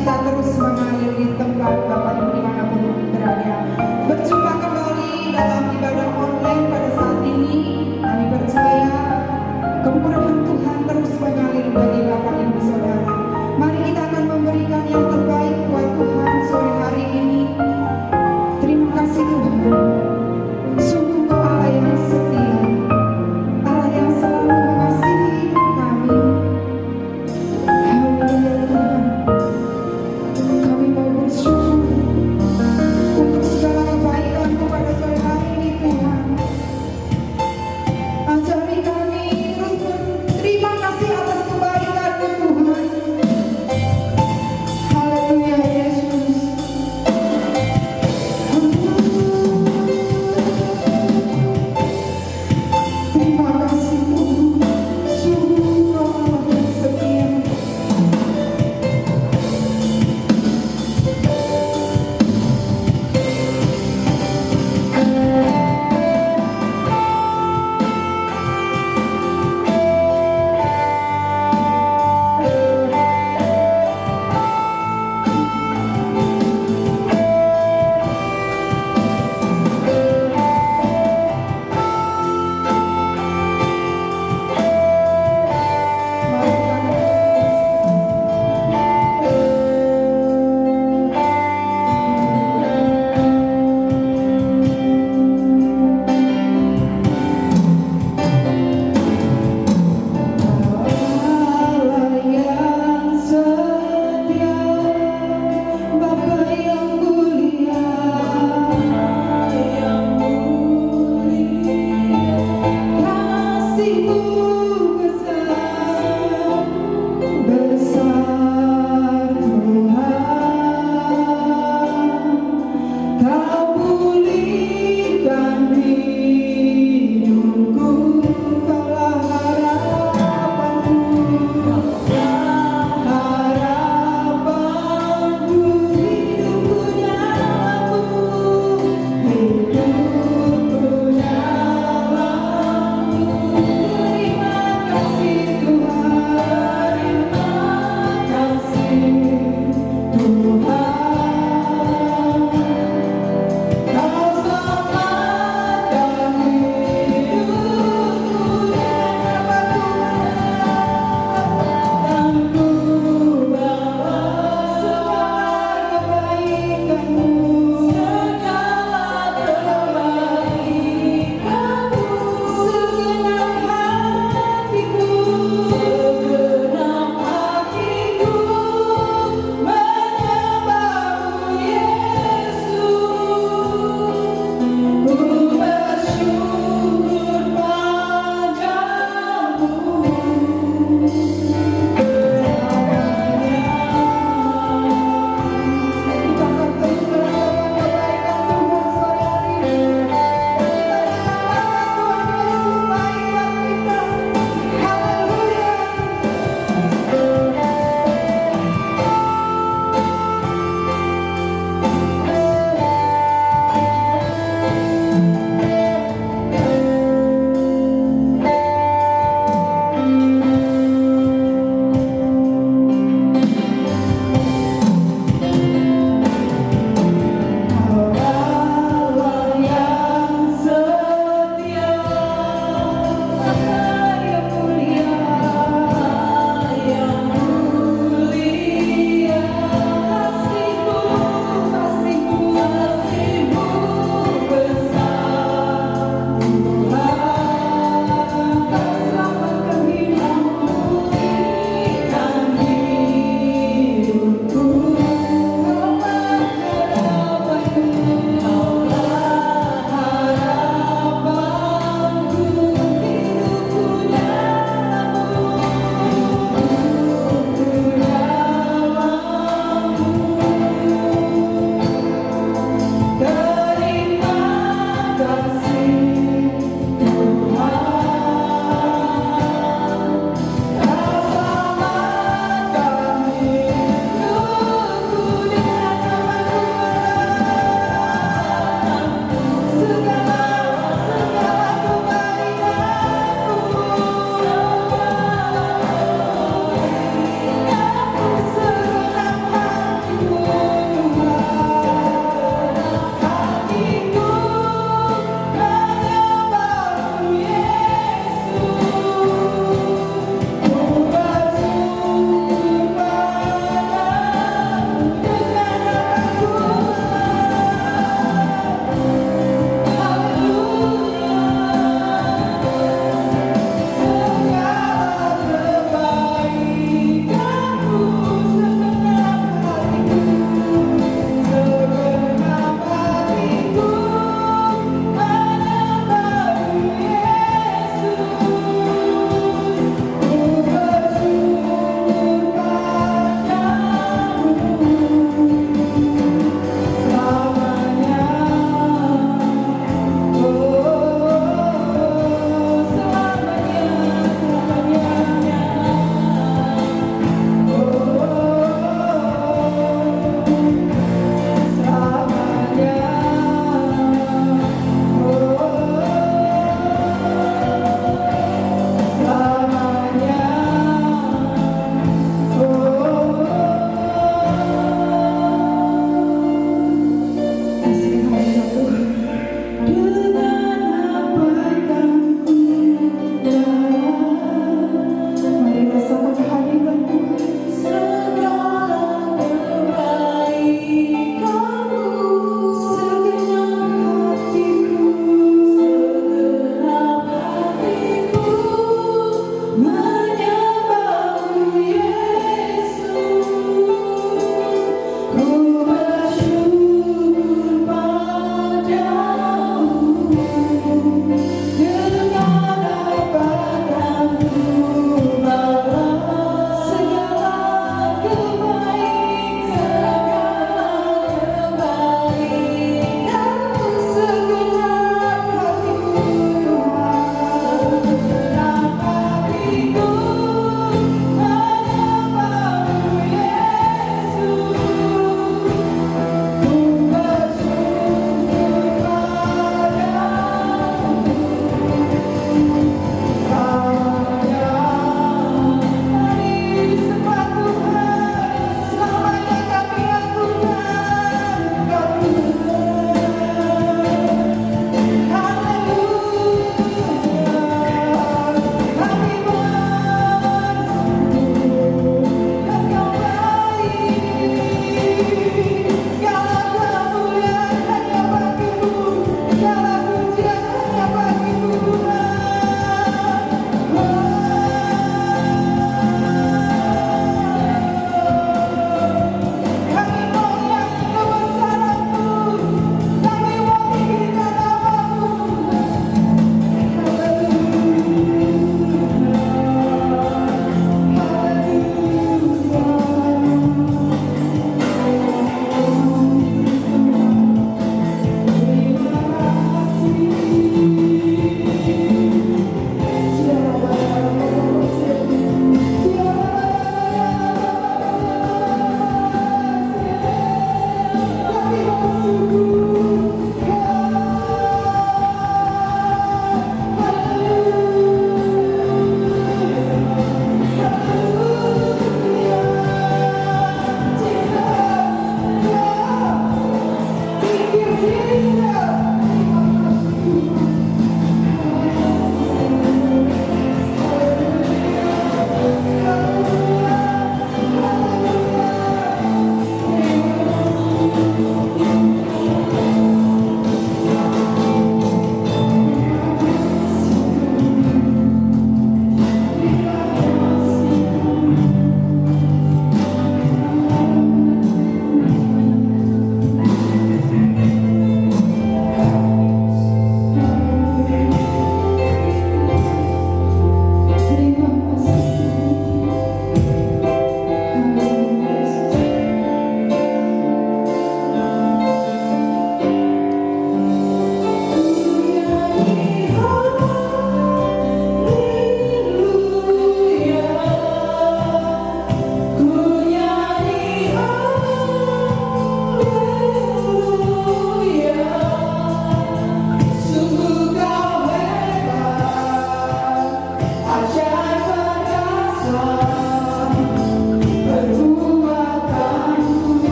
sukacita terus mengalir di tempat Bapak Ibu dimanapun berada. Berjumpa kembali dalam ibadah online pada saat ini. Kami percaya kemurahan Tuhan terus mengalir bagi Bapak Ibu Saudara. Mari kita akan memberikan yang terbaik buat Tuhan sore hari ini. Terima kasih Tuhan. Sungguh Engkau Allah yang setia, Allah yang selalu mengasihi hidup kami. Haleluya Tuhan. Kami mau bersyukur untuk segala kebaikan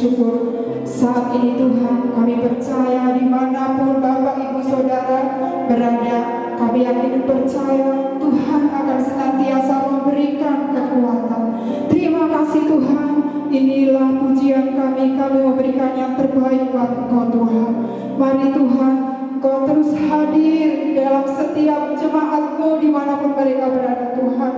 bersyukur. Saat ini Tuhan, kami percaya dimanapun Bapak Ibu Saudara berada, kami yakin percaya Tuhan akan senantiasa memberikan kekuatan. Terima kasih Tuhan, inilah pujian kami memberikan yang terbaik buat Engkau Tuhan. Mari Tuhan, Engkau terus hadir dalam setiap jemaat-Mu dimanapun mereka berada Tuhan.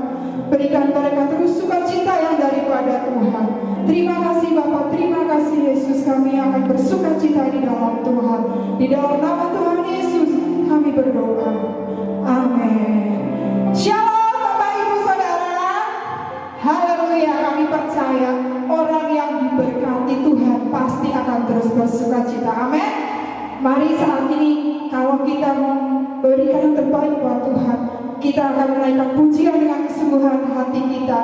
Berikan mereka terus sukacita yang daripada Tuhan. Terima kasih Bapa, terima kasih Yesus, kami akan bersukacita di dalam Tuhan. Di dalam nama Tuhan Yesus kami berdoa. Amin. Shalom Bapak Ibu Saudara. Haleluya, kami percaya orang yang diberkati Tuhan pasti akan terus bersukacita. Amin. Mari saat ini kalau kita memberikan yang terbaik buat Tuhan, kita akan menaikkan pujian dengan kesungguhan hati kita.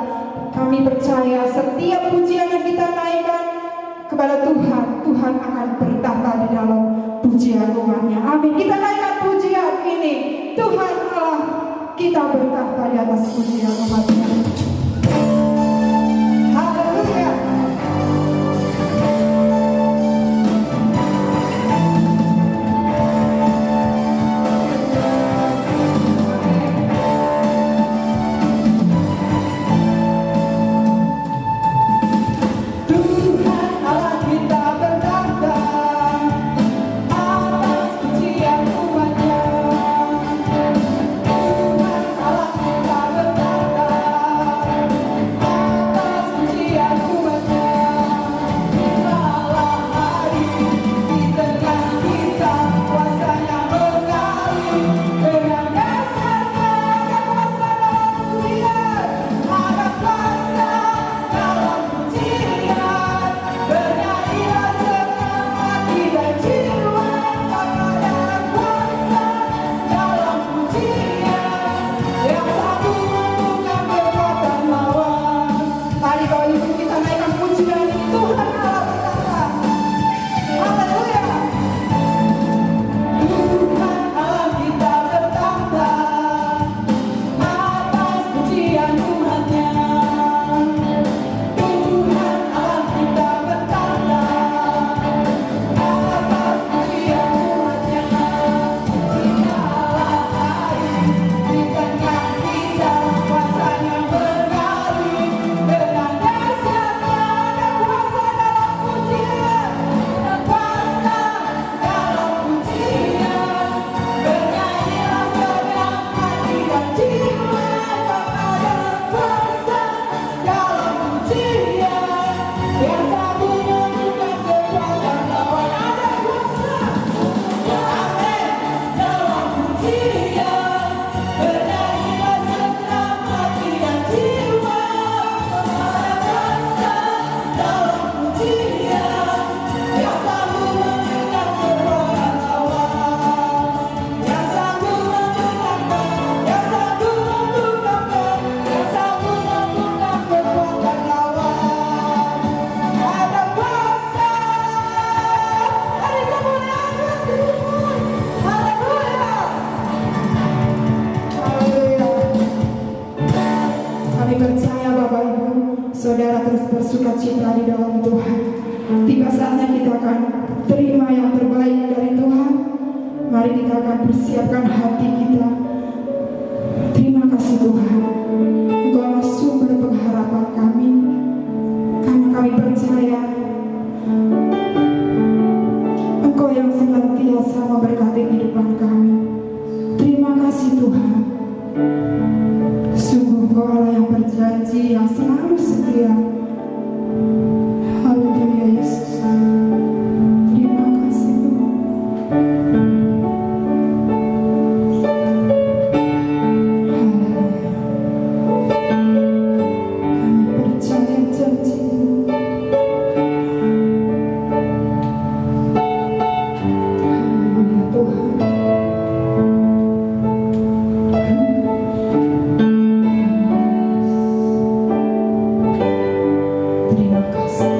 Kami percaya setiap pujian yang kita naikkan kepada Tuhan, Tuhan akan bertata di dalam pujian umatnya. Amin. Kita naikkan pujian ini. Tuhan Allah kita bertata di atas pujian umatnya. Haleluya. Saudara terus bersukacita di dalam Tuhan. Tiba saatnya kita akan terima yang terbaik dari Tuhan. Mari kita akan persiapkan hati kita. Terima kasih Tuhan, Engkaulah sumber pengharapan kami. Karena kami percaya Engkau yang senantiasa memberkati kehidupan kami. Terima kasih Tuhan. Sungguh Engkau Allah yang berjanji, yang selalu setia. Haleluya Yesus. Terima kasih Tuhan. Haleluya. Kami percaya janji-Mu. Haleluya Tuhan. Terima kasih.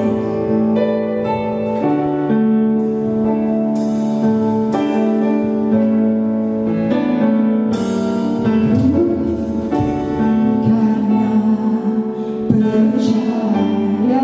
Karena percaya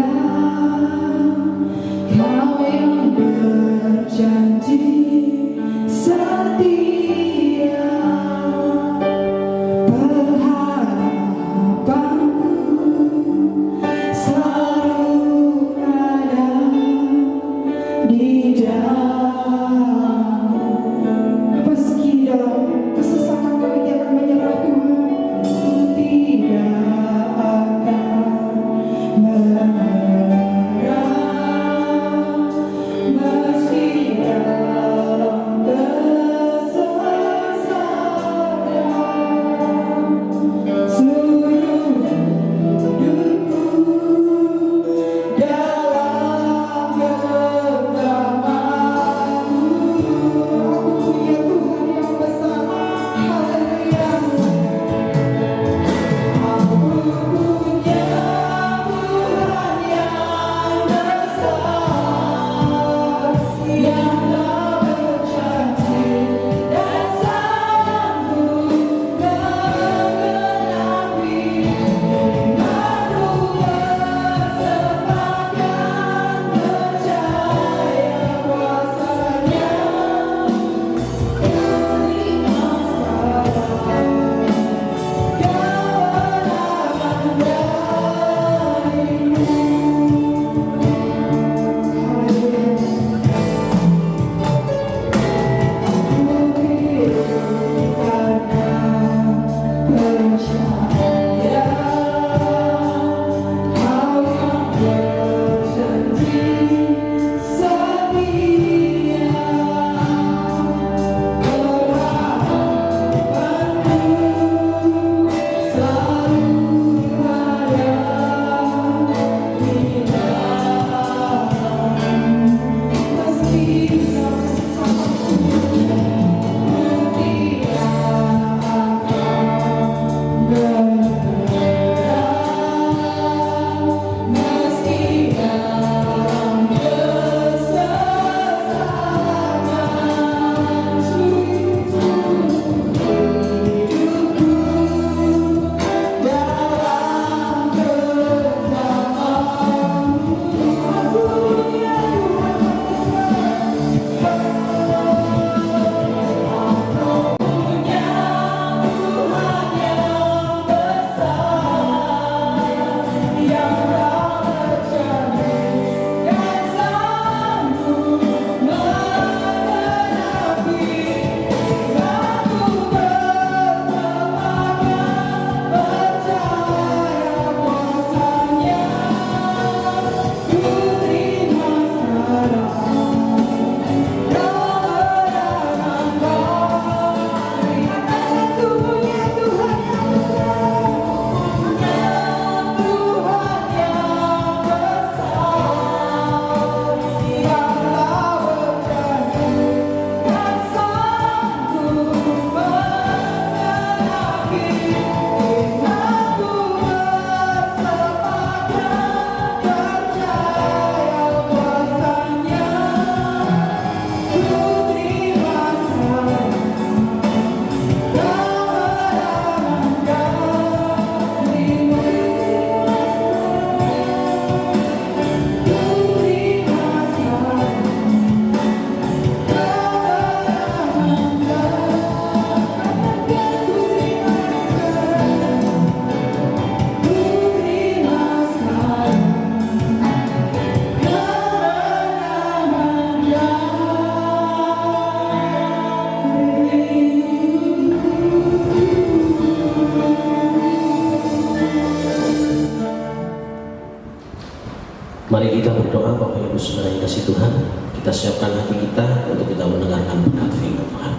Mari kita berdoa. Bapak Ibu Saudara yang kasih Tuhan, kita siapkan hati kita untuk kita mendengarkan berkat firman Tuhan.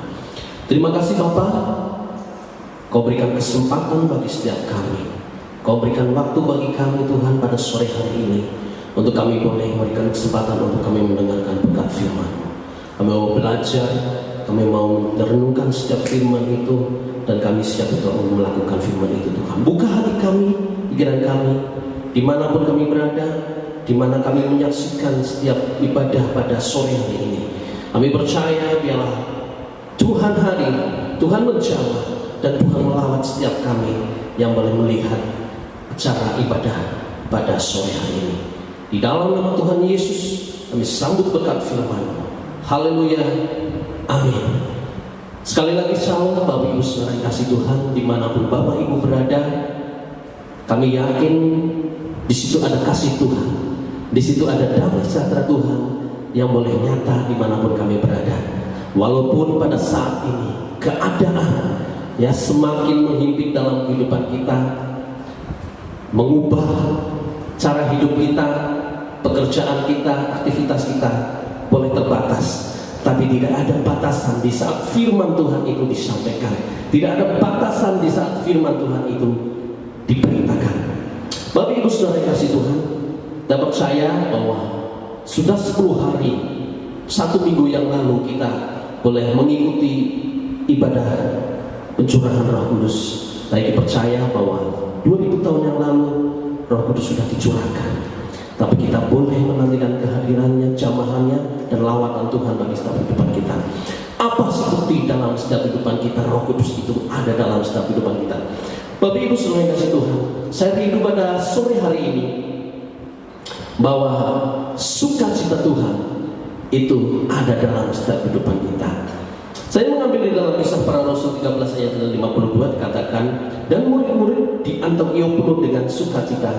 Terima kasih Bapak, Kau berikan kesempatan bagi setiap kami. Kau berikan waktu bagi kami Tuhan pada sore hari ini, untuk kami boleh memberikan kesempatan untuk kami mendengarkan berkat firman. Kami mau belajar, kami mau merenungkan setiap firman itu, dan kami siap untuk melakukan firman itu Tuhan. Buka hati kami, pikiran kami, dimanapun kami berada, di mana kami menyaksikan setiap ibadah pada sore hari ini. Kami percaya biarlah Tuhan hadir, Tuhan menjawab, dan Tuhan melawat setiap kami yang boleh melihat cara ibadah pada sore hari ini. Di dalam nama Tuhan Yesus kami sambut berkat firman. Haleluya, amin. Sekali lagi shalom Bapak Ibu Saudara yang kasih Tuhan, dimanapun Bapak Ibu berada, kami yakin di situ ada kasih Tuhan. Di situ ada damai sejahtera Tuhan yang boleh nyata dimanapun kami berada. Walaupun pada saat ini keadaan ya semakin menghimpit dalam kehidupan kita, mengubah cara hidup kita, pekerjaan kita, aktivitas kita boleh terbatas, tapi tidak ada batasan di saat firman Tuhan itu disampaikan. Tidak ada batasan di saat firman Tuhan itu diberitakan. Bapak Ibu Saudara yang kasih Tuhan, dan percaya bahwa sudah 10 hari, 1 minggu yang lalu kita boleh mengikuti ibadah pencurahan Roh Kudus. Saya percaya bahwa 2000 tahun yang lalu Roh Kudus sudah dicurahkan, tapi kita boleh menantikan kehadirannya, jamahannya, dan lawatan Tuhan bagi setiap kehidupan kita. Apa seperti dalam setiap kehidupan kita Roh Kudus itu ada dalam setiap kehidupan kita. Bapak Ibu Saudara yang kasih Tuhan, saya rindu pada sore hari ini bahwa sukacita Tuhan itu ada dalam setiap kehidupan kita. Saya mengambil di dalam Kisah Para Rasul 13 ayat 52 dikatakan, dan murid-murid di Antiokhia penuh dengan sukacita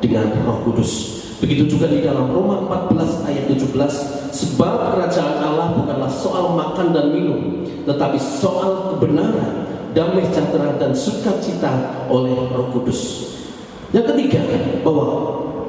dengan Roh Kudus. Begitu juga di dalam Roma 14 ayat 17, sebab kerajaan Allah bukanlah soal makan dan minum, tetapi soal kebenaran, damai sejahtera dan sukacita oleh Roh Kudus. Yang ketiga, bahwa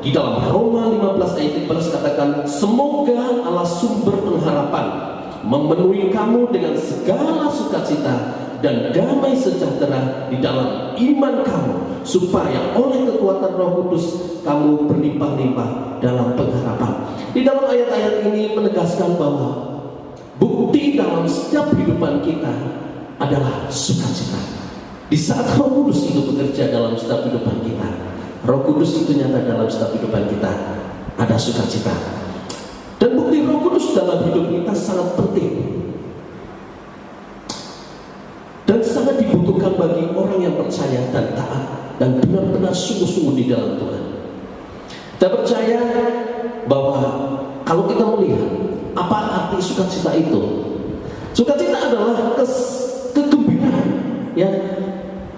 di dalam Roma 15 ayat 15 katakan, semoga Allah sumber pengharapan memenuhi kamu dengan segala sukacita dan damai sejahtera di dalam iman kamu, supaya oleh kekuatan Roh Kudus kamu berlimpah-limpah dalam pengharapan. Di dalam ayat-ayat ini menegaskan bahwa bukti dalam setiap kehidupan kita adalah sukacita. Di saat Roh Kudus itu bekerja dalam setiap kehidupan kita, Roh Kudus itu nyata dalam setiap kehidupan kita, ada sukacita. Dan bukti Roh Kudus dalam hidup kita sangat penting dan sangat dibutuhkan bagi orang yang percaya dan taat dan benar-benar sungguh-sungguh di dalam Tuhan. Kita percaya bahwa kalau kita melihat apa arti sukacita itu, sukacita adalah kegembiraan, ya,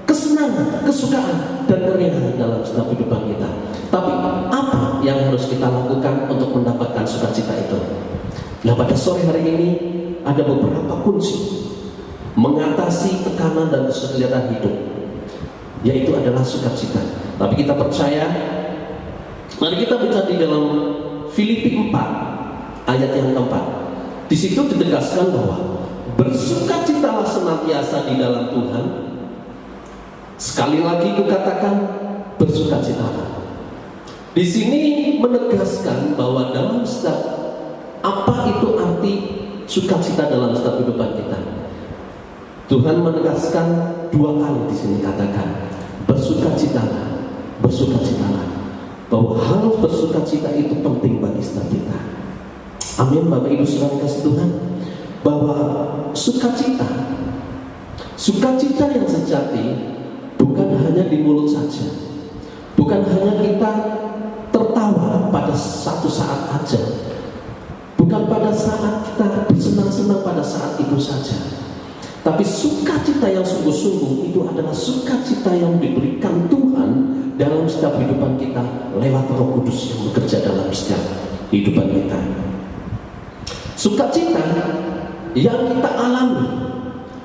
kesenangan, kesukaan, dan keringanan dalam setiap kehidupan kita. Tapi apa yang harus kita lakukan untuk mendapatkan sukacita itu? Nah, pada sore hari ini ada beberapa kunci mengatasi tekanan dan kesulitan hidup, yaitu adalah sukacita. Tapi kita percaya, mari kita baca di dalam Filipi 4 ayat yang keempat. Di situ ditegaskan bahwa bersukacitalah senantiasa di dalam Tuhan. Sekali lagi kukatakan, bersukacitalah. Di sini menegaskan bahwa dalam setiap, apa itu arti sukacita dalam setiap kehidupan kita. Tuhan menegaskan 2 kali di sini, katakan bersukacitalah, bersukacitalah. Bahwa hal bersukacita itu penting bagi setiap kita. Amin. Bapak Ibu Saudara kasih Tuhan, bahwa sukacita yang sejati bukan hanya di mulut saja, bukan hanya kita tertawa pada satu saat aja, bukan pada saat kita bersenang-senang pada saat itu saja, tapi sukacita yang sungguh-sungguh itu adalah sukacita yang diberikan Tuhan dalam setiap kehidupan kita lewat Roh Kudus yang bekerja dalam setiap kehidupan kita. Sukacita yang kita alami,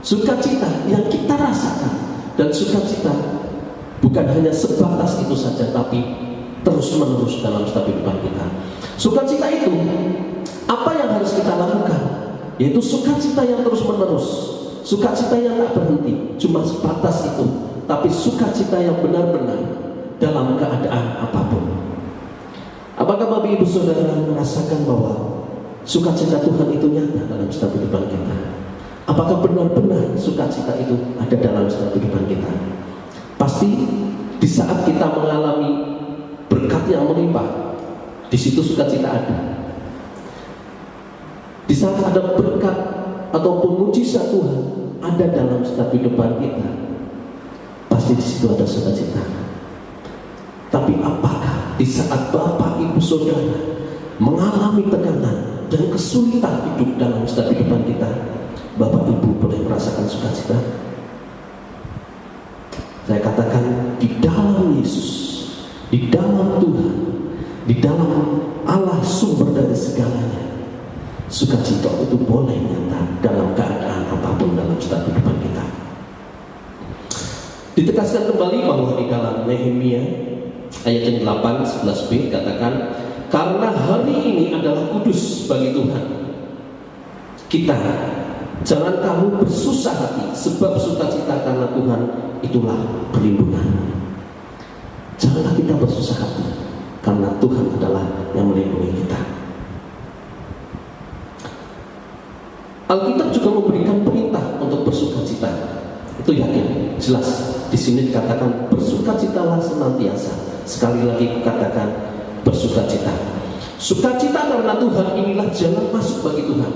sukacita yang kita rasakan, dan sukacita bukan hanya sebatas itu saja, tapi terus-menerus dalam setiap kehidupan kita. Sukacita itu apa yang harus kita lakukan? Yaitu sukacita yang terus-menerus, sukacita yang tak berhenti, cuma sebatas itu, tapi sukacita yang benar-benar dalam keadaan apapun. Apakah Bapak Ibu Saudara merasakan bahwa sukacita Tuhan itu nyata dalam setiap kehidupan kita? Apakah benar-benar sukacita itu ada dalam setiap kehidupan kita? Pasti di saat kita mengalami berkat yang melimpah, di situ sukacita ada. Di saat ada berkat ataupun mujizat Tuhan ada dalam setiap kehidupan kita, pasti di situ ada sukacita. Tapi apakah di saat Bapak Ibu Saudara mengalami tekanan dan kesulitan hidup dalam setiap kehidupan kita, Bapak Ibu boleh merasakan sukacita? Saya katakan di dalam Yesus, di dalam Tuhan, di dalam Allah sumber dari segalanya, sukacita itu boleh nyata dalam keadaan apapun dalam setiap kehidupan kita. Ditegaskan kembali bahwa di dalam Nehemia ayat yang 8 11b katakan, karena hari ini adalah kudus bagi Tuhan kita, jangan kamu bersusah hati, sebab sukacita karena Tuhan itulah perlindungan. Janganlah kita bersusah hati, karena Tuhan adalah yang melindungi kita. Alkitab juga memberikan perintah untuk bersukacita. Itu yakin, jelas. Di sini dikatakan bersukacitalah senantiasa. Sekali lagi kukatakan bersukacita. Sukacita karena Tuhan inilah jalan masuk bagi Tuhan.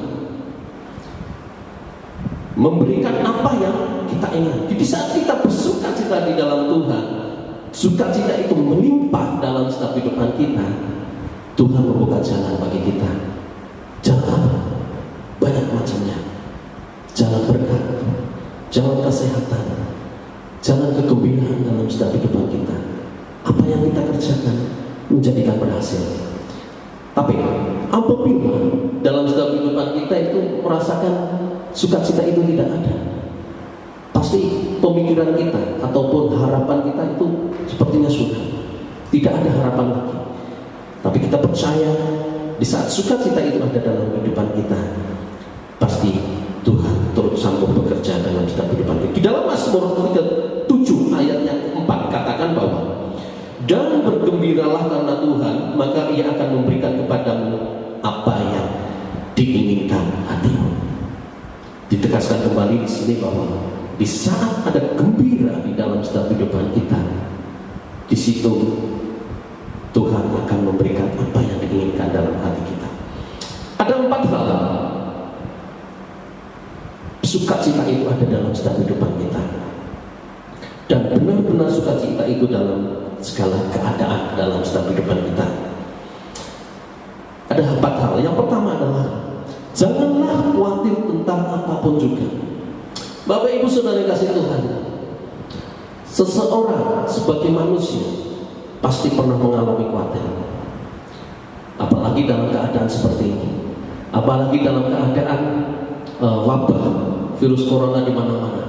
Memberikan apa yang kita ingat. Jadi saat kita bersukacita di dalam Tuhan, sukacita itu melimpah dalam setiap kehidupan kita, Tuhan membuka jalan bagi kita. Jalan banyak macamnya. Jalan berkat, jalan kesehatan, jalan kegembiraan dalam setiap kehidupan kita. Apa yang kita kerjakan menjadikan berhasil. Tapi apabila dalam setiap kehidupan kita itu merasakan sukacita itu tidak ada, pasti pemikiran kita ataupun harapan kita itu sepertinya sudah tidak ada harapan lagi. Tapi kita percaya di saat sukacita itu ada dalam kehidupan kita, pasti Tuhan turut sanggup bekerja dalam setiap kehidupan kita. Di dalam Mazmur 7 ayat yang 4 katakan bahwa dan bergembiralah karena Tuhan, maka Ia akan memberikan kepadamu apa yang diinginkan hatimu. Ditegaskan kembali di sini bahwa di saat ada gembira di dalam setiap kehidupan kita, di situ Tuhan akan memberikan apa yang diinginkan dalam hati kita. Ada 4 hal sukacita itu ada dalam setiap kehidupan kita, dan benar-benar sukacita itu dalam segala keadaan dalam setiap kehidupan kita. Ada 4 hal. Yang pertama adalah janganlah khawatir tentang apapun juga. Bapak Ibu Saudara kasih Tuhan, seseorang sebagai manusia pasti pernah mengalami khawatir. Apalagi dalam keadaan seperti ini. Apalagi dalam keadaan wabah virus corona di mana-mana.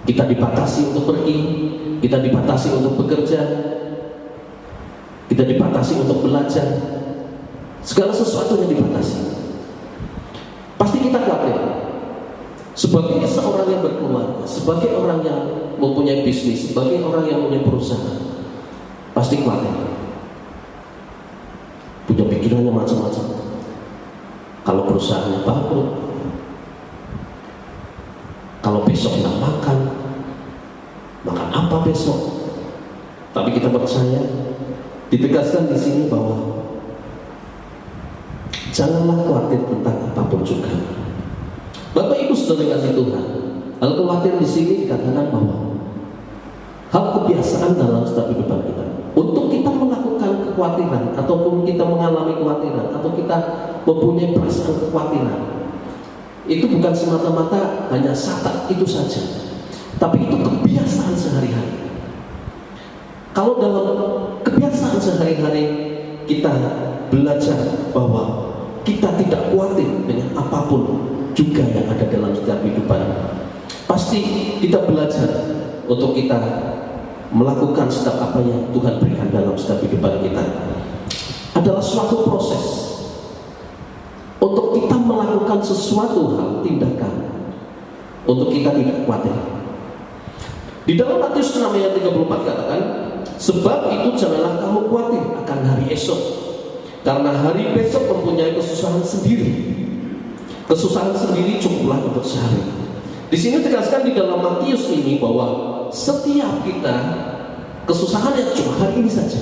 Kita dibatasi untuk pergi, kita dibatasi untuk bekerja, kita dibatasi untuk belajar. Segala sesuatunya dibatasi. Pasti kita khawatir. Sebagai seorang yang berkeluarga, sebagai orang yang mempunyai bisnis, sebagai orang yang mempunyai perusahaan, pasti khawatir. Punya pikirannya macam-macam. Kalau perusahaannya bangkrut, kalau besok nggak makan apa besok? Tapi kita percaya, ditegaskan di sini bahwa janganlah khawatir tentang apapun juga. Bapak Ibu Saudara kasih Tuhan, hal khawatir di sini dikatakan bahwa hal kebiasaan dalam setiap kehidupan kita. Untuk kita melakukan kekhawatiran ataupun kita mengalami kekhawatiran atau kita mempunyai perasaan kekhawatiran, itu bukan semata-mata hanya saat itu saja, tapi itu kebiasaan sehari-hari. Kalau dalam kebiasaan sehari-hari kita belajar bahwa kita tidak khawatir dengan apapun juga yang ada dalam setiap kehidupan, pasti kita belajar untuk kita melakukan setiap apa yang Tuhan berikan dalam setiap kehidupan kita adalah suatu proses untuk kita melakukan sesuatu hal, tindakan untuk kita tidak khawatir. Di dalam Matius 6 ayat 34 katakan, sebab itu janganlah kamu khawatir akan hari esok, karena hari besok mempunyai kesusahan sendiri. Kesusahan sendiri cukuplah untuk sehari. Di sini tegaskan di dalam Matius ini bahwa setiap kita kesusahannya cuma hari ini saja.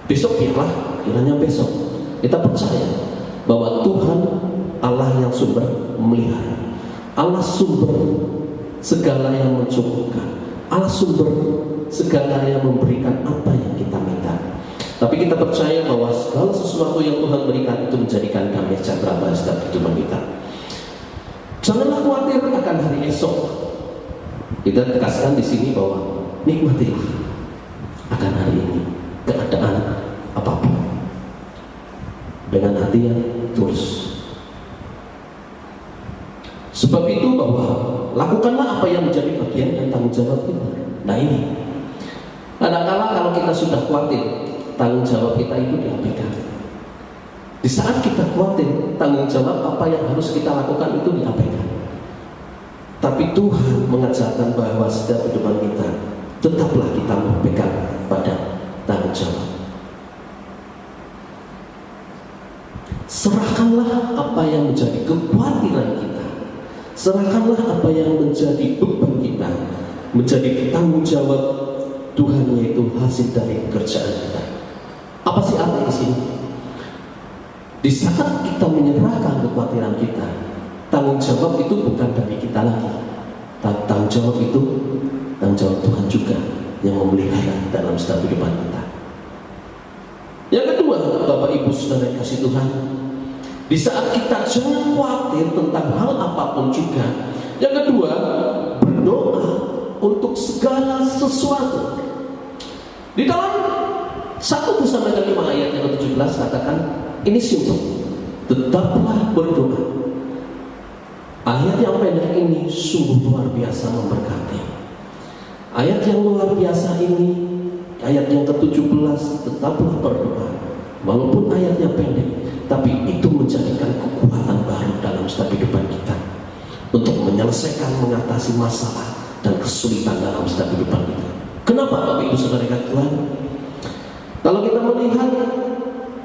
Besok biarlah, kiranya besok. Kita percaya bahwa Tuhan Allah yang sumber memelihara, Allah sumber segala yang mencukupkan, Allah sumber segala yang memberikan apa yang kita minta. Tapi kita percaya bahwa segala sesuatu yang Tuhan berikan itu menjadikan damai sejahtera bagi setiap kehidupan kita. Janganlah khawatir akan hari esok. Kita tegaskan di sini bahwa nikmatilah akan hari ini, keadaan apapun, dengan hati yang tulus. Sebab itu bahwa lakukanlah apa yang menjadi bagian dan tanggung jawab kita. Nah ini, kadang-kala kalau kita sudah khawatir, tanggung jawab kita itu diabaikan. Di saat kita khawatir, tanggung jawab apa yang harus kita lakukan itu diabaikan. Tapi Tuhan mengajarkan bahwa setiap kehidupan kita tetaplah kita berpegang pada tanggung jawab. Serahkanlah apa yang menjadi kekhawatiran kita, serahkanlah apa yang menjadi beban kita, menjadi tanggung jawab Tuhan, yaitu hasil dari pekerjaan kita. Apa sih arti di sini? Di saat kita menyerahkan kekhawatiran kita, tanggung jawab itu bukan dari kita lagi. Tanggung jawab itu tanggung jawab Tuhan juga yang memelihara dalam setiap kehidupan kita. Yang kedua, Bapak Ibu Saudara yang kasih Tuhan, di saat kita jangan khawatir tentang hal apapun juga. Yang kedua, berdoa untuk segala sesuatu. Di dalam 1 Tesalonika 5 ayat yang ke-17 katakan, ini simpel, tetaplah berdoa. Ayat yang pendek ini sungguh luar biasa memberkati. Ayat yang luar biasa ini, ayat yang ke-17, tetaplah berdoa. Walaupun ayatnya pendek, tapi itu menjadikan kekuatan baru dalam setiap kehidupan kita untuk menyelesaikan, mengatasi masalah dan kesulitan dalam setiap kehidupan kita. Kenapa Bapak Ibu Saudara Tuhan? Kalau kita melihat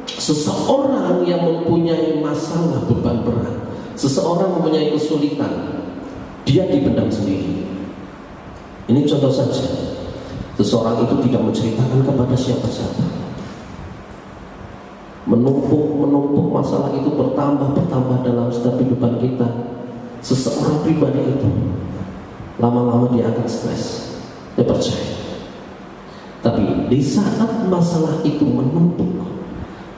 seseorang yang mempunyai masalah beban berat, seseorang mempunyai kesulitan, dia dipendam sendiri. Ini contoh saja. Seseorang itu tidak menceritakan kepada siapa-siapa. Menumpuk masalah itu bertambah dalam setiap kehidupan kita. Seseorang pribadi itu lama-lama dia akan stres. Dia percaya. Tapi di saat masalah itu menumpuk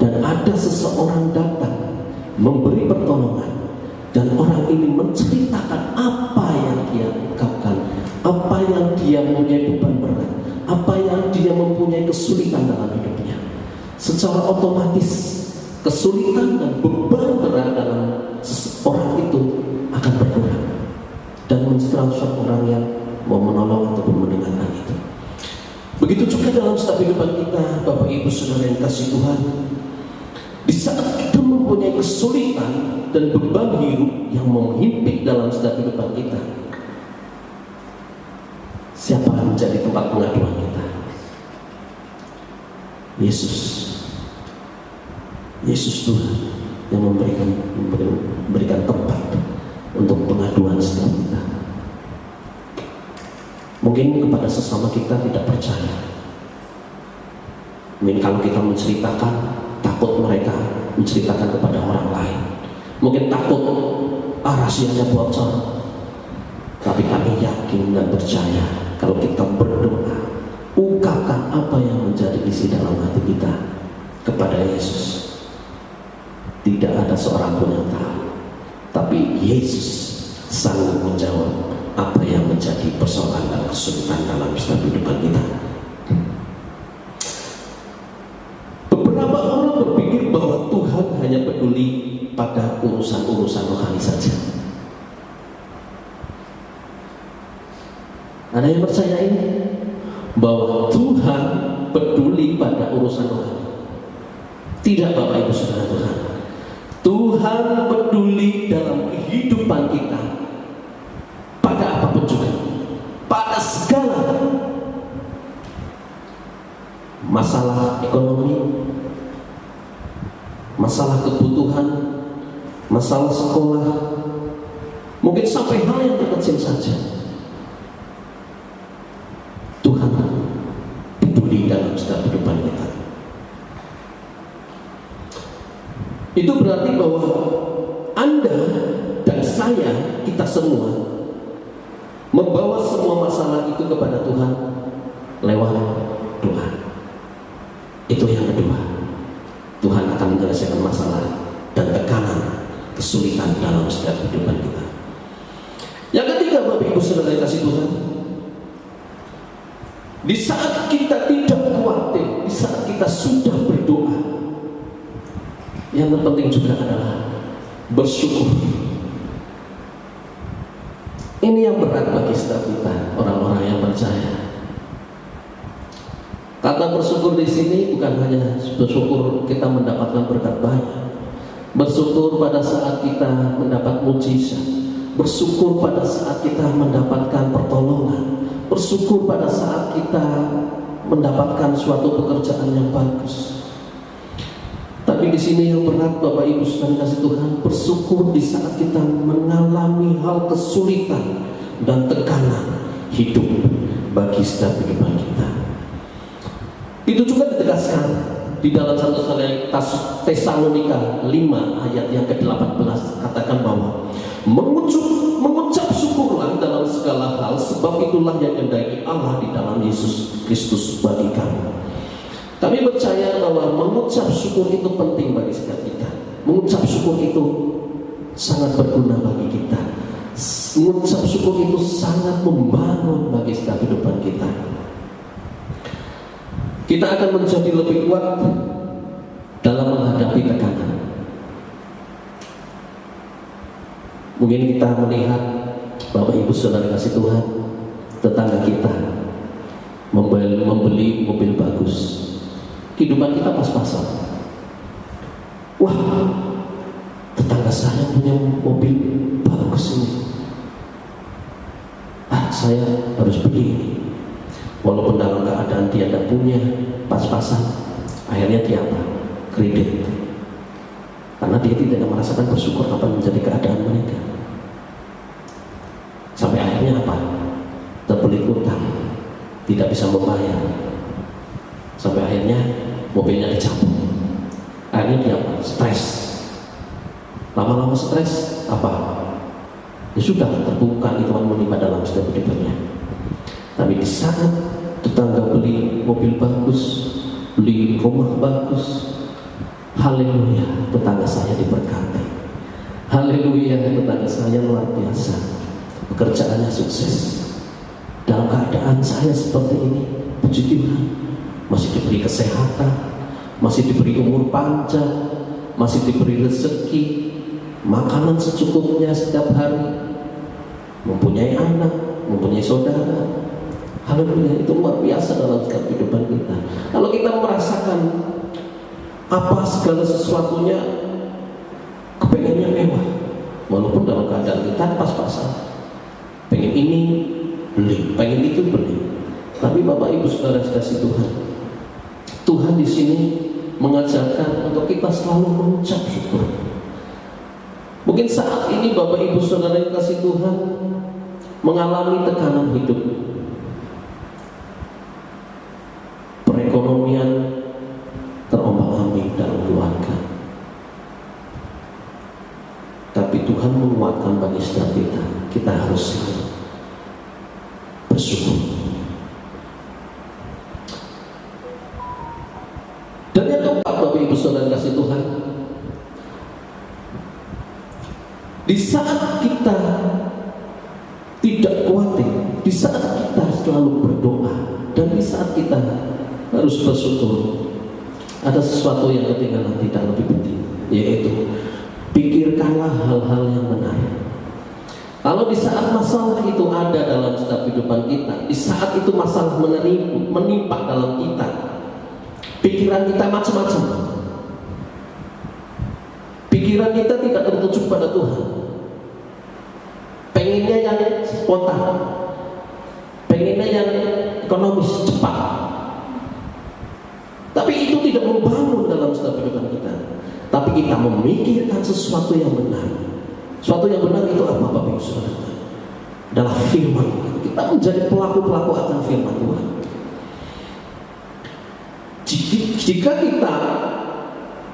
dan ada seseorang datang memberi pertolongan, dan orang ini menceritakan apa yang dia ungkapkan, apa yang dia mempunyai beban berat, apa yang dia mempunyai kesulitan dalam hidupnya, secara otomatis kesulitan dan beban berat dalam orang itu akan berkurang dan mentransfer orang yang mau menolong ataupun mendengarkan itu. Begitu juga dalam setiap kehidupan kita, Bapak Ibu Saudara yang kasih Tuhan. Di saat kita mempunyai kesulitan dan beban hidup yang menghimpit dalam setiap kehidupan kita, siapa yang menjadi tempat pengaduan kita? Yesus Tuhan yang memberikan tempat untuk pengaduan setiap kita. Mungkin kepada sesama kita tidak percaya. Mungkin kalau kita menceritakan, takut mereka menceritakan kepada orang lain. Mungkin takut rahasianya bocor. Tapi kami yakin dan percaya kalau kita berdoa, ungkapkan apa yang menjadi isi dalam hati kita kepada Yesus. Tidak ada seorang pun yang tahu, tapi Yesus sanggup menjawab apa yang menjadi persoalan dan kesulitan dalam setiap kehidupan kita. Beberapa orang berpikir bahwa Tuhan hanya peduli pada urusan-urusan rohani saja. Ada yang percaya ini? bahwa Tuhan peduli pada urusan orang. Tidak Bapak Ibu Saudara Tuhan. Tuhan peduli dalam kehidupan kita pada apapun juga, pada segala masalah ekonomi, masalah kebutuhan, masalah sekolah, mungkin sampai hal yang terkecil saja. Tuhan peduli dalam setiap kehidupan kita. Itu berarti bahwa Anda dan saya, kita semua membawa semua masalah itu kepada Tuhan lewat doa. Itu yang kedua. Tuhan akan menyelesaikan masalah dan tekanan, kesulitan dalam setiap kehidupan kita. Yang ketiga, Bapak Ibu Saudara yang kasih Tuhan, di saat kita tidak khawatir, di saat kita sudah berdoa, yang terpenting juga adalah bersyukur. Ini yang berat bagi setiap kita, orang-orang yang percaya. Kata bersyukur di sini bukan hanya bersyukur kita mendapatkan berkat banyak, bersyukur pada saat kita mendapat mujizat, bersyukur pada saat kita mendapatkan pertolongan, bersyukur pada saat kita mendapatkan suatu pekerjaan yang bagus. Tapi di sini yang berat Bapak Ibu Saudara kasih Tuhan, bersyukur di saat kita mengalami hal kesulitan dan tekanan hidup bagi setiap kehidupan kita. Itu juga ditegaskan di dalam 1 Tesalonika 5 ayat yang ke-18, katakan bahwa mengucap syukurlah dalam segala hal, sebab itulah yang kehendaki Allah di dalam Yesus Kristus bagi kamu. Kami percaya bahwa mengucap syukur itu penting bagi setiap kita. Mengucap syukur itu sangat berguna bagi kita. Mengucap syukur itu sangat membangun bagi setiap kehidupan kita. Kita akan menjadi lebih kuat dalam menghadapi tekanan. Mungkin kita melihat Bapak Ibu Saudara kasih Tuhan, tetangga kita membeli mobil bagus, kehidupan kita pas-pasan. Wah, tetangga saya punya mobil bagus ini, saya harus beli ini. Walaupun dalam keadaan dia tidak punya, pas-pasan, akhirnya dia apa? Kredit. Karena dia tidak merasakan bersyukur apa menjadi keadaan mereka. Sampai akhirnya apa? Terbelit utang, tidak bisa membayar. Sampai akhirnya mobilnya dicabut. Akhirnya dia apa? Stres. Lama-lama stres apa? Ya sudah, terbuka itu menimpa dalam setiap hidupnya. Tapi di saat tetangga beli mobil bagus, beli rumah bagus, haleluya, tetangga saya diberkati. Haleluya, tetangga saya luar biasa, pekerjaannya sukses. Dalam keadaan saya seperti ini, puji Tuhan, masih diberi kesehatan, masih diberi umur panjang, masih diberi rezeki, makanan secukupnya setiap hari, mempunyai anak, mempunyai saudara. Haleluya, itu luar biasa dalam setiap kehidupan kita. Kalau kita merasakan apa segala sesuatunya kepengennya mewah, walaupun dalam keadaan kita pas-pasan, pengen ini beli, pengen itu beli. Tapi Bapak Ibu Saudara kasih Tuhan, Tuhan di sini mengajarkan untuk kita selalu mengucap syukur. Mungkin saat ini Bapak Ibu Saudara yang kasih Tuhan mengalami tekanan hidup, perekonomian terombang-ambing dalam keluarga. Tapi Tuhan menguatkan bagi setiap kita, kita harus bersyukur. Dan yang keempat Bapak Ibu Saudara kasih Tuhan, di saat kita tidak khawatir, di saat kita selalu berdoa, dan di saat kita harus bersyukur, ada sesuatu yang ketinggalan tidak lebih penting, yaitu pikirkanlah hal-hal yang benar. Kalau di saat masalah itu ada dalam setiap kehidupan kita, di saat itu masalah menimpa dalam kita, pikiran kita macam-macam. Pikiran kita tidak tertuju pada Tuhan. Pengennya yang spontan, pengennya yang ekonomis, cepat. Tapi itu tidak membangun dalam setiap kehidupan kita. Tapi kita memikirkan sesuatu yang benar. Sesuatu yang benar itu apa, Bapak Ibu Saudara? Adalah firman. Kita menjadi pelaku-pelaku akan firman Tuhan. Jika kita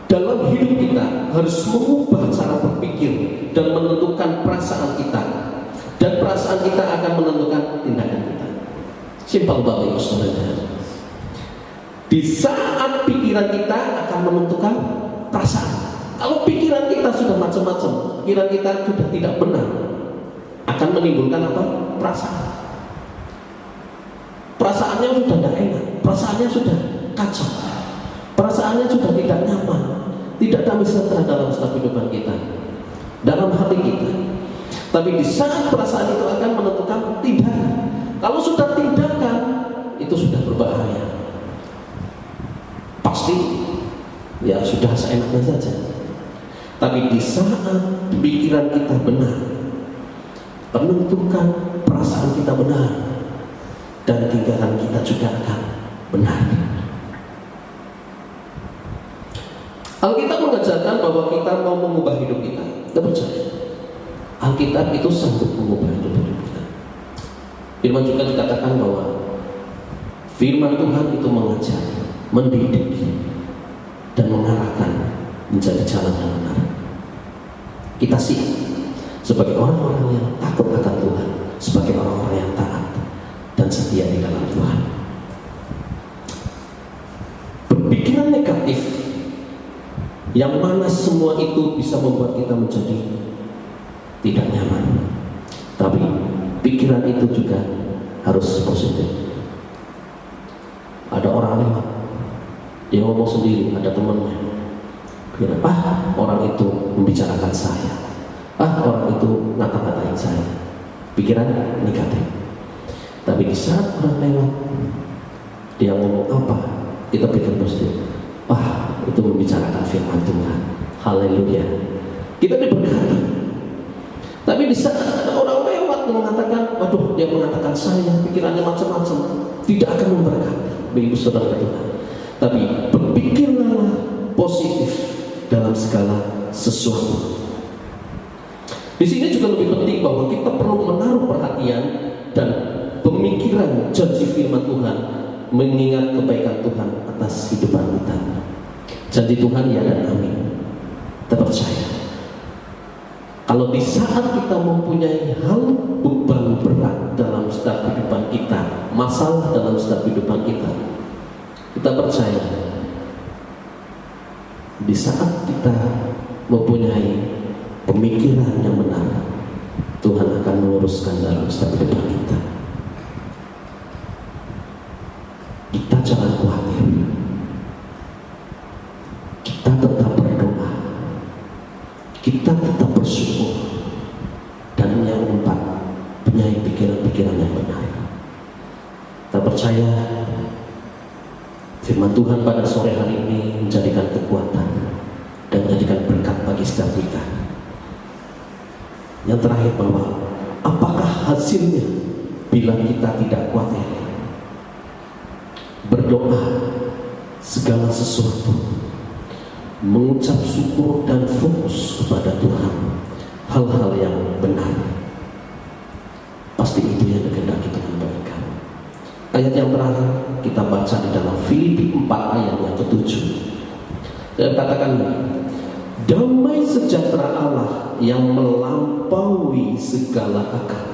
dalam hidup kita harus mengubah cara berpikir dan menentukan perasaan kita, dan perasaan kita akan menentukan tindakan kita. Simpel, Bapak Ibu Saudara. Di saat pikiran kita akan menentukan perasaan. Kalau pikiran kita sudah macam-macam, pikiran kita sudah tidak benar, akan menimbulkan apa? Perasaan. Perasaannya sudah tidak enak, perasaannya sudah kacau, perasaannya sudah tidak nyaman, tidak damai sejahtera dalam setiap kehidupan kita, dalam hati kita. Tapi di saat perasaan itu akan menentukan tindakan. Kalau sudah tindakan, itu sudah berbahaya. Pasti ya sudah seenaknya saja. Tapi di saat pikiran kita benar, penentukan perasaan kita benar, dan tindakan kita juga akan benar. Alkitab mengajarkan bahwa kita mau mengubah hidup kita. Kita percaya Alkitab itu sanggup mengubah hidup kita. Firman juga dikatakan bahwa firman Tuhan itu mengajar, mendidik, dan mengarahkan menjadi jalan yang benar. Kita siap sebagai orang-orang yang takut akan Tuhan, sebagai orang-orang yang taat dan setia di dalam Tuhan. Berpikiran negatif yang mana semua itu bisa membuat kita menjadi tidak nyaman. Tapi pikiran itu juga harus positif. Ada orang lewat, dia ngomong sendiri, ada temannya. Orang itu membicarakan saya, orang itu ngata-ngatain saya. Pikiran negatif. Tapi di saat orang lewat, dia ngomong apa, kita pikir positif. Itu membicarakan firman Tuhan. Haleluya. Kita diberkati. Tapi di saat ada orang lewat mengatakan, dia mengatakan saya, pikirannya macam-macam, tidak akan memberkati Ibu Saudara Tuhan. Tapi berpikirlah positif dalam segala sesuatu. Di sini juga lebih penting bahwa kita perlu menaruh perhatian dan pemikiran janji firman Tuhan, mengingat kebaikan Tuhan atas kehidupan kita. Janji Tuhan ya dan amin. Kita percaya. Kalau di saat kita mempunyai hal beban berat dalam setiap kehidupan kita, masalah dalam setiap kehidupan kita percaya di saat kita mempunyai pemikiran yang benar, Tuhan akan meluruskan dalam setiap kehidupan kita. Kita jangan khawatir. Kita tetap berdoa. Kita tetap bersyukur dan punya pikiran-pikiran yang benar. Kita percaya firman Tuhan pada sore hari ini menjadikan kekuatan dan menjadikan berkat bagi setiap kita. Yang terakhir, bahwa apakah hasilnya bila kita tidak khawatir? Berdoa segala sesuatu, mengucap syukur dan fokus kepada Tuhan, hal-hal yang benar. Pasti itu yang dikehendaki Tuhan bagi kamu. Ayat yang terakhir kita baca di dalam Filipi 4 ayat yang ke-7. Dan katakan, damai sejahtera Allah yang melampaui segala akal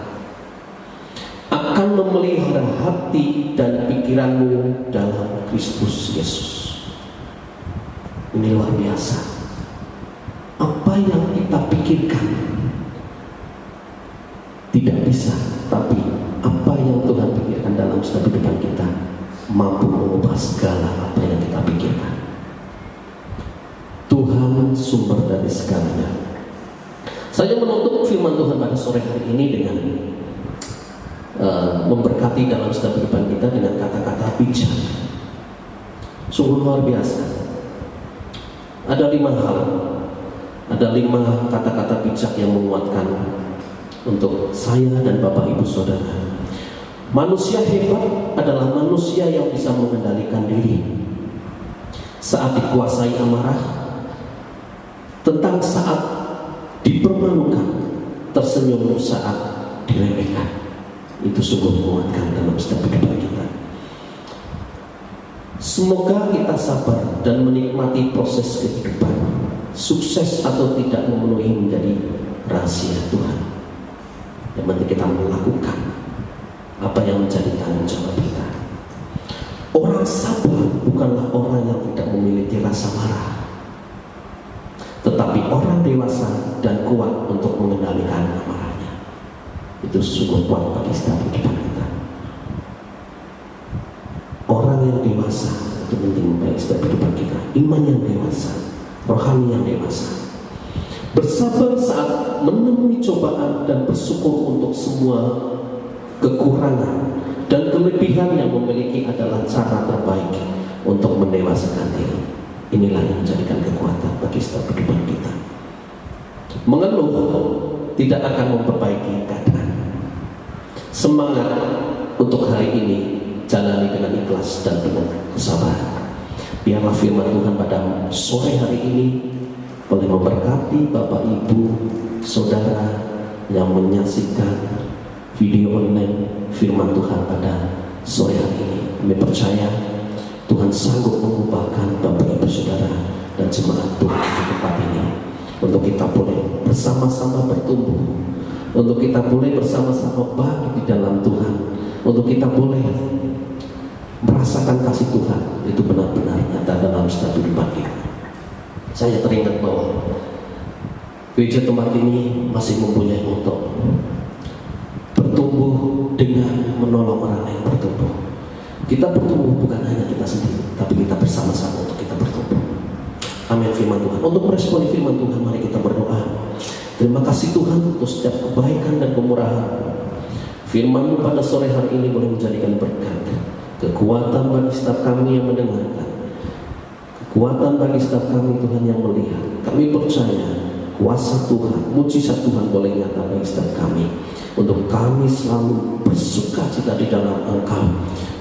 akan memelihara hati dan pikiranmu dalam Kristus Yesus. Ini luar biasa. Apa yang kita pikirkan tidak bisa, tapi apa yang Tuhan pikirkan dalam setiap kehidupan kita mampu mengubah segala apa yang kita pikirkan. Tuhan sumber dari segalanya. Saya menutup firman Tuhan pada sore hari ini dengan memberkati dalam setiap kehidupan kita dengan kata-kata bijak. Sungguh luar biasa. Ada 5 hal, ada 5 kata-kata bijak yang menguatkan untuk saya dan Bapak Ibu Saudara. Manusia hebat adalah manusia yang bisa mengendalikan diri saat dikuasai amarah, tentang saat dipermalukan, tersenyum saat diremehkan. Itu sungguh menguatkan dalam setiap kehidupan kita. Semoga kita sabar dan menikmati proses kehidupan. Sukses atau tidak memenuhi menjadi rahasia Tuhan. Yang penting kita melakukan apa yang menjadi tanggung jawab kita. Orang sabar bukanlah orang yang tidak memiliki rasa marah, tetapi orang dewasa dan kuat untuk mengendalikan amarahnya. Itu sungguh kuat bagi setiap kehidupan kita. Orang yang dewasa itu penting bagi setiap kehidupan kita. Iman yang dewasa, rohani yang dewasa. Bersabar saat menemui cobaan dan bersyukur untuk semua kekurangan dan kelebihan yang memiliki adalah cara terbaik untuk mendewasakan diri. Inilah yang menjadikan kekuatan bagi setiap kehidupan kita. Mengeluh tidak akan memperbaiki keadaan. Semangat untuk hari ini jalani dengan ikhlas dan penuh kesabaran. Biarlah firman Tuhan pada sore hari ini boleh memberkati Bapak Ibu Saudara yang menyaksikan video online firman Tuhan pada sore hari ini. Kami percaya Tuhan sanggup mengubahkan Bapak Ibu Saudara dan jemaat Tuhan di tempat ini, untuk kita boleh bersama-sama bertumbuh, untuk kita boleh bersama-sama bagi di dalam Tuhan, untuk kita boleh merasakan kasih Tuhan itu benar-benar nyata dalam setiap kehidupan kita. Saya teringat bahwa gereja tempat ini masih mempunyai moto bertumbuh dengan menolong orang yang bertumbuh. Kita bertumbuh bukan hanya kita sendiri, tapi kita bersama-sama untuk kita bertumbuh. Amin firman Tuhan. Untuk meresponi firman Tuhan, mari kita berdoa. Terima kasih Tuhan untuk setiap kebaikan dan kemurahan. Firman-Mu pada sore hari ini boleh menjadikan berkat, kekuatan bagi setiap kami yang mendengarkan, kekuatan bagi setiap kami Tuhan yang melihat. Kami percaya kuasa Tuhan, mujizat Tuhan boleh nyata bagi setiap kami, untuk kami selalu bersuka cita di dalam Engkau,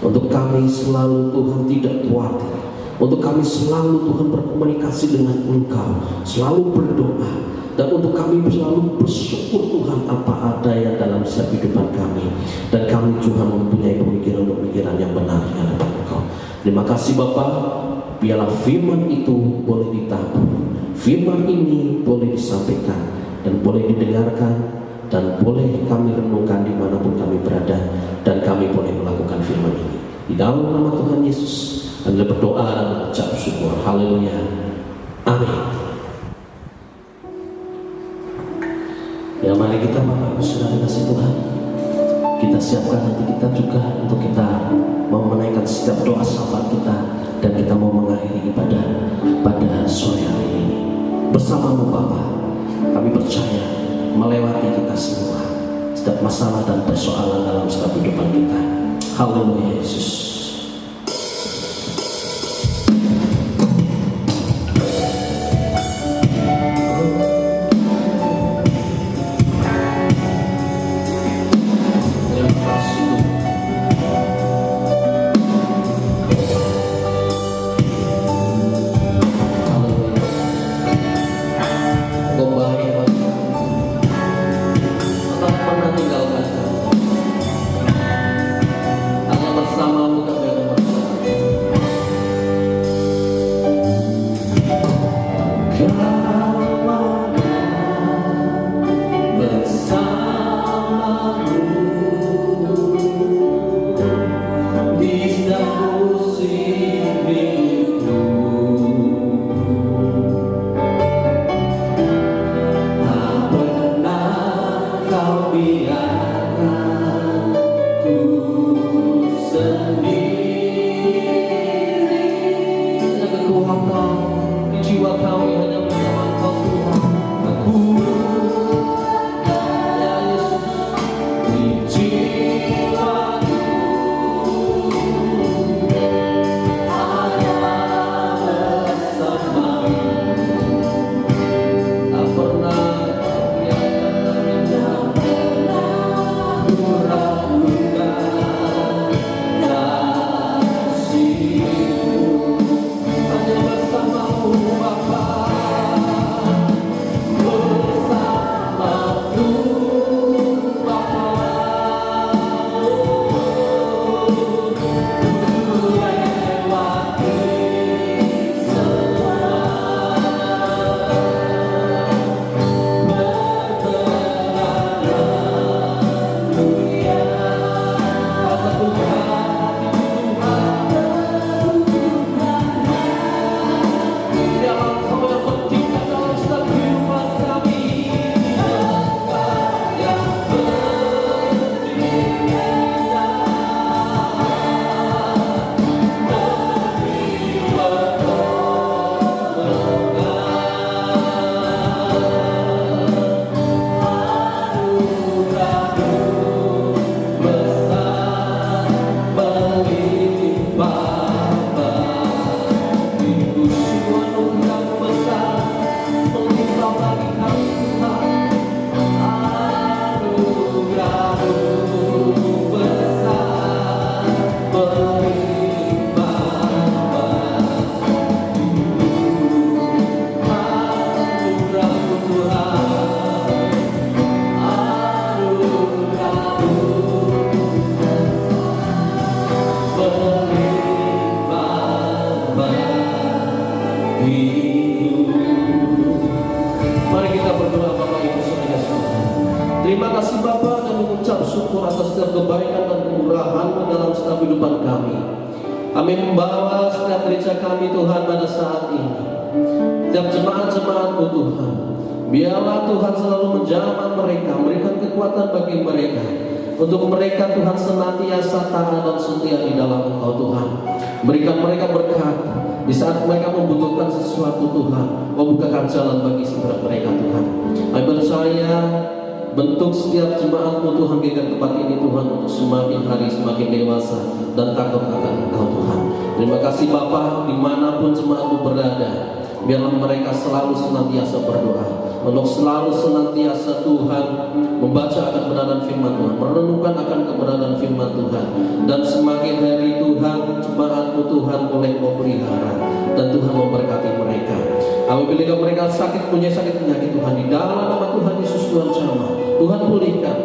untuk kami selalu Tuhan tidak khawatir, untuk kami selalu Tuhan berkomunikasi dengan Engkau, selalu berdoa, dan untuk kami selalu bersyukur Tuhan apa ada yang dalam setiap kehidupan kami, dan kami Tuhan mempunyai pemikiran-pemikiran yang benar di hadapan Engkau. Terima kasih Bapa, biarlah firman itu boleh ditabur, firman ini boleh disampaikan dan boleh didengarkan, dan boleh kami renungkan dimanapun kami berada, dan kami boleh melakukan firman ini. Di dalam nama Tuhan Yesus kami berdoa dan mengucap syukur. Haleluya. Amin. Ya, mari kita Bapak Ibu Saudara kasih Tuhan, kita siapkan hati kita juga untuk kita mau menaikkan setiap doa syafaat kita, dan kita mau mengakhiri ibadah pada sore hari ini bersama-Mu Bapa. Kami percaya melewati kita semua, setiap masalah dan persoalan dalam setiap kehidupan kita. Haleluya Yesus. Bersamamu bersyukur atas setiap kebaikan dan kemurahan-Mu dalam setiap kehidupan kami. Kami membawa setiap gereja kami Tuhan pada saat ini, setiap jemaat-jemaat-Mu Tuhan. Biarlah Tuhan selalu menjamah mereka, memberikan kekuatan bagi mereka, untuk mereka Tuhan senantiasa taat dan setia di dalam Engkau Tuhan. Berikan mereka berkat di saat mereka membutuhkan sesuatu Tuhan. Membukakan jalan bagi setiap mereka Tuhan. Kami percaya bentuk setiap jemaat-Mu Tuhan di tempat ini Tuhan, untuk semakin hari semakin dewasa dan takut akan Engkau Tuhan. Terima kasih Bapa, dimanapun jemaat-Mu berada, biarlah mereka selalu senantiasa berdoa, untuk selalu senantiasa Tuhan membaca akan kebenaran firman Tuhan, merenungkan akan kebenaran firman Tuhan. Dan semakin hari Tuhan, jemaat-Mu Tuhan boleh memelihara, dan Tuhan memberkati mereka. Apabila mereka sakit, punya sakit penyakit Tuhan, di dalam nama Tuhan Yesus Tuhan jamah, Tuhan pulihkan,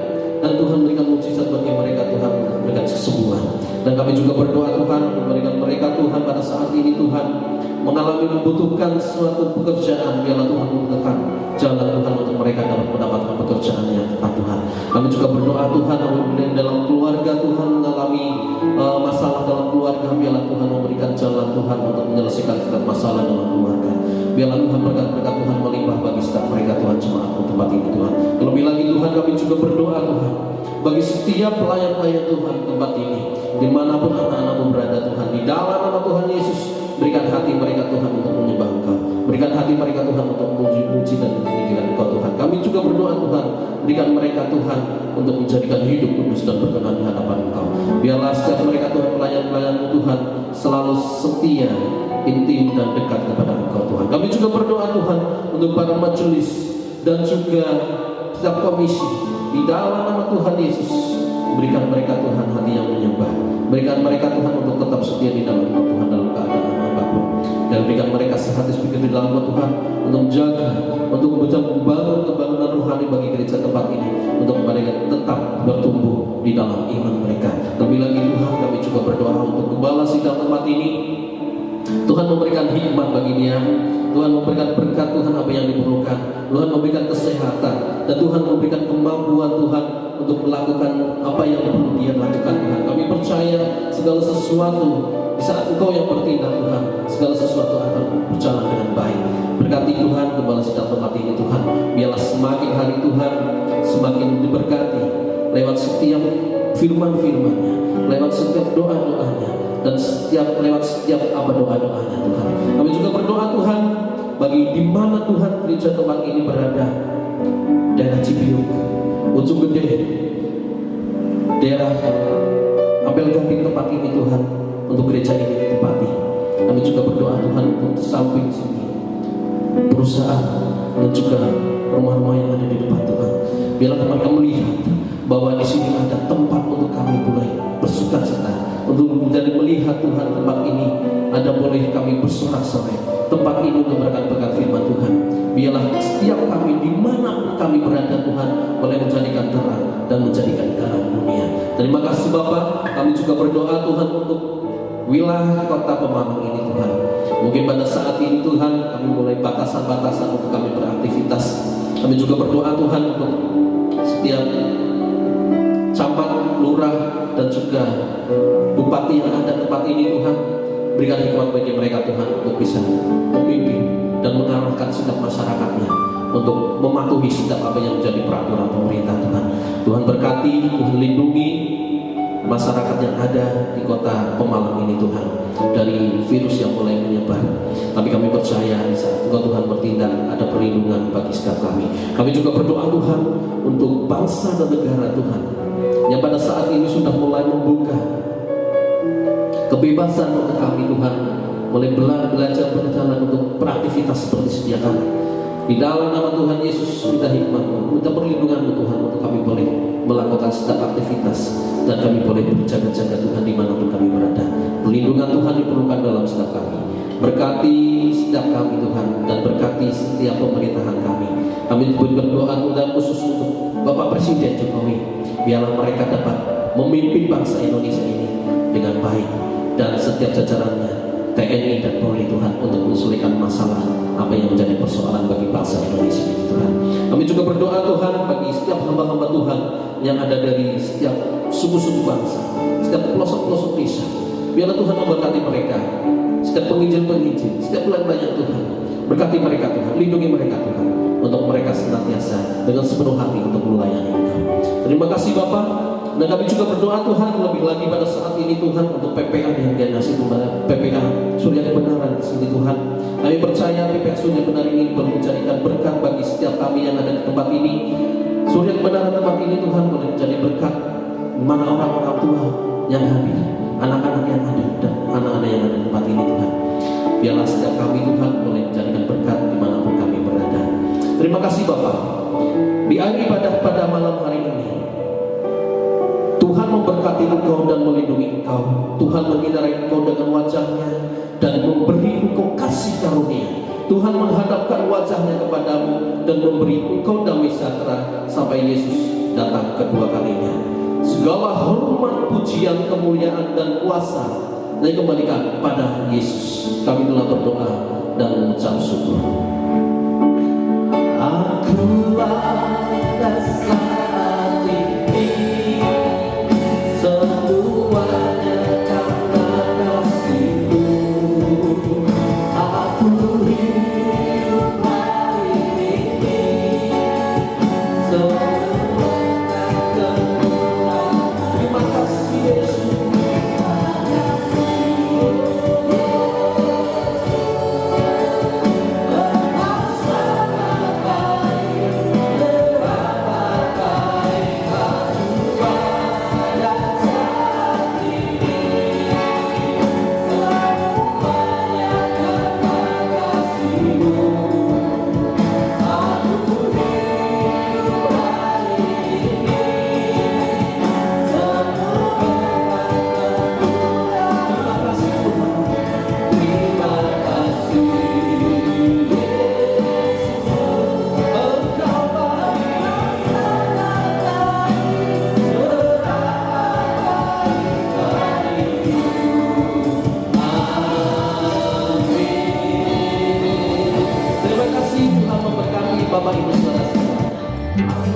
dan Tuhan berikan mukjizat bagi mereka Tuhan, berikan kesembuhan. Dan kami juga berdoa Tuhan, memberikan mereka Tuhan pada saat ini Tuhan mengalami membutuhkan suatu pekerjaan, biarlah Tuhan membukakan jalan Tuhan untuk mereka dapat mendapatkan pekerjaan yang tepat Tuhan. Kami juga berdoa Tuhan, apabila dalam keluarga Tuhan mengalami masalah dalam keluarga, biarlah Tuhan memberikan jalan Tuhan untuk menyelesaikan setiap masalah dalam keluarga. Biarlah Tuhan berkat-berkat Tuhan melimpah bagi setiap mereka Tuhan, jemaat tempat ini Tuhan. Terlebih lagi Tuhan, kami juga berdoa Tuhan bagi setiap pelayan-pelayan Tuhan tempat ini, dimanapun anak-anak-Mu berada Tuhan, di dalam nama Tuhan Yesus. Berikan hati mereka Tuhan untuk menyembah Engkau, berikan hati mereka Tuhan untuk memuji dan meninggikan Engkau Tuhan. Kami juga berdoa Tuhan, berikan mereka Tuhan untuk menjadikan hidup kudus dan berkenan di hadapan Engkau. Biarlah setiap mereka Tuhan, pelayan-pelayan-Mu Tuhan, selalu setia, intim dan dekat kepada Engkau Tuhan. Kami juga berdoa Tuhan untuk para majelis dan juga setiap komisi, di dalam nama Tuhan Yesus. Berikan mereka Tuhan hati yang menyembah, berikan mereka Tuhan untuk tetap setia di dalam Engkau Tuhan dalam keadaan apapun, dan berikan mereka sehati sepikir di dalam Engkau Tuhan, untuk menjaga, untuk membangun kebangunan rohani bagi gereja tempat ini, untuk mereka tetap bertumbuh di dalam iman mereka. Lebih lagi Tuhan, kami juga berdoa untuk gembala sidang tempat ini, Tuhan memberikan hikmat bagi dia, Tuhan memberikan berkat Tuhan apa yang diperlukan, Tuhan memberikan kesehatan, dan Tuhan memberikan kemampuan Tuhan untuk melakukan apa yang perlu dia lakukan Tuhan. Kami percaya segala sesuatu di saat Engkau yang bertindak Tuhan, segala sesuatu akan berjalan dengan baik. Berkati Tuhan gembala sidang tempat ini Tuhan, biarlah semakin hari Tuhan semakin diberkati lewat setiap firman-firman-Nya, lewat setiap doa-doanya, dan lewat setiap apa doa-doanya Tuhan. Kami juga berdoa Tuhan bagi di mana Tuhan gereja tempat ini berada, daerah Cibiuk, Ujung Gede, daerah Apel Gading tempat ini Tuhan, untuk gereja ini ditempati. Kami juga berdoa Tuhan untuk samping sini perusahaan dan juga rumah-rumah yang ada di depan Tuhan. Biarlah mereka melihat bahwa di sini ada tempat untuk kami boleh bersukacita, untuk menjadi melihat Tuhan tempat ini ada boleh kami bersorak-sorai, tempat ini untuk berkat-berkat firman Tuhan. Biarlah setiap kami dimanapun kami berada Tuhan boleh menjadikan terang dan menjadikan garam dunia. Terima kasih Bapa. Kami juga berdoa Tuhan untuk wilayah kota Pemalang ini Tuhan. Mungkin pada saat ini Tuhan kami mulai batasan-batasan untuk kami beraktivitas. Kami juga berdoa Tuhan untuk setiap camat, lurah, dan juga bupati yang ada tempat ini Tuhan. Berikan hikmat bagi mereka Tuhan untuk bisa memimpin dan mengarahkan sikap masyarakatnya untuk mematuhi setiap apa yang menjadi peraturan pemerintah Tuhan. Tuhan berkati, Tuhan lindungi masyarakat yang ada di kota Pemalang ini Tuhan dari virus yang mulai menyebar. Tapi kami percaya di saat Engkau Tuhan bertindak ada perlindungan bagi setiap kami. Kami juga berdoa Tuhan untuk bangsa dan negara Tuhan yang pada saat ini sudah mulai membuka kebebasan untuk kami Tuhan, mulai belajar berjalan untuk beraktivitas seperti sedia kala. Di dalam nama Tuhan Yesus, minta hikmat-Mu, minta perlindungan-Mu Tuhan, untuk kami boleh melakukan setiap aktivitas, dan kami boleh berjaga-jaga Tuhan dimanapun kami berada. Perlindungan Tuhan diperlukan dalam setiap kami. Berkati setiap kami Tuhan, dan berkati setiap pemerintahan kami. Kami berdoa Tuhan khusus untuk Bapak Presiden Jokowi, biarlah mereka dapat memimpin bangsa Indonesia ini dengan baik, dan setiap jajarannya TNI dan Polri Tuhan, untuk menyelesaikan masalah apa yang menjadi persoalan bagi bangsa Indonesia ini Tuhan. Kami juga berdoa Tuhan bagi setiap hamba-hamba Tuhan yang ada dari setiap suku-suku bangsa, setiap pelosok-pelosok desa. Biarlah Tuhan memberkati mereka, setiap penginjil-penginjil, setiap pelayan Tuhan. Berkati mereka Tuhan, lindungi mereka Tuhan, untuk mereka senantiasa dengan sepenuh hati untuk melayani Engkau. Terima kasih Bapa. Dan kami juga berdoa Tuhan lebih lagi pada saat ini Tuhan untuk PPA yang generasi PPA Surya Kebenaran di sini Tuhan. Kami percaya PPA Surya Kebenaran ini boleh menjadikan berkat bagi setiap kami yang ada di tempat ini. Surya Kebenaran tempat ini Tuhan boleh menjadi berkat di mana orang-orang tua yang hadir, anak-anak yang ada dan anak-anak yang ada di tempat ini Tuhan. Biarlah setiap kami Tuhan boleh menjadikan berkat dimanapun kami berada. Terima kasih Bapak. Di akhir ibadah pada malam hari ini, Tuhan memberkati engkau dan melindungi engkau. Tuhan menyinari engkau dengan wajahnya dan memberi engkau kasih karunia. Tuhan menghadapkan wajahnya kepadamu dan memberi engkau damai sejahtera sampai Yesus datang kedua kalinya. Segala hormat, pujian, kemuliaan dan kuasa dikembalikan pada Yesus. Kami telah berdoa dan mengucap syukur. Akulah saat ini semuanya karena kasih-Mu. Aku hidup hari ini semuanya kemuliaan. Terima kasih Yesus. Bapak Ibu Saudara sekalian.